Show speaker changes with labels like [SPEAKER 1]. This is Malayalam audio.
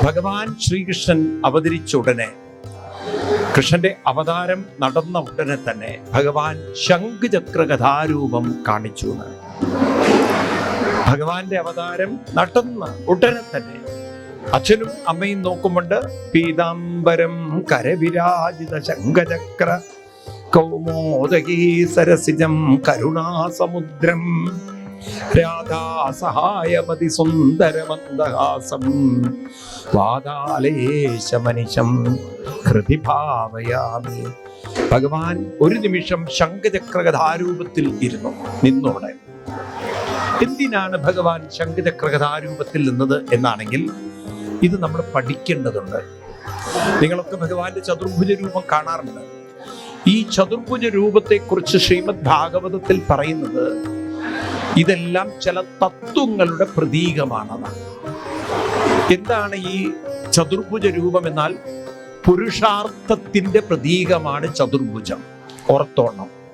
[SPEAKER 1] ഭഗവാൻ ശ്രീകൃഷ്ണൻ അവതരിച്ച ഉടനെ, കൃഷ്ണന്റെ അവതാരം നടന്ന ഉടനെ തന്നെ ഭഗവാൻ ശംഖചക്ര കഥാരൂപം കാണിച്ചു. ഭഗവാന്റെ അവതാരം നടന്ന ഉടനെ തന്നെ അച്ഛനും അമ്മയും നോക്കുമ്പോണ്ട് പീതാംബരം കരവിരാജിത ശംഖചക്ര കൗമോദകീ സരസിജം കരുണാസമുദ്രം രാധാസഹായമതി സുന്ദരമന്ദഹാസം വാതാലേശമനിശം ഹൃദി ഭാവയാമി. ഭഗവാൻ ഒരു നിമിഷം ശംഖചക്ര കഥാരൂപത്തിൽ നിന്നോടെ. എന്തിനാണ് ഭഗവാൻ ശംഖചക്ര കഥാരൂപത്തിൽ നിന്നത് എന്നാണെങ്കിൽ ഇത് നമ്മൾ പഠിക്കേണ്ടതുണ്ട്. നിങ്ങളൊക്കെ ഭഗവാന്റെ ചതുർഭുജ രൂപം കാണാറുണ്ട്. ഈ ചതുർഭുജ രൂപത്തെക്കുറിച്ച് ശ്രീമദ് ഭാഗവതത്തിൽ പറയുന്നത് ഇതെല്ലാം ചില തത്വങ്ങളുടെ പ്രതീകമാണെന്നാണ്. എന്താണ് ഈ ചതുർഭുജ രൂപം എന്നാൽ? പുരുഷാർത്ഥത്തിന്റെ പ്രതീകമാണ് ചതുർഭുജം. ഓർത്തോണം.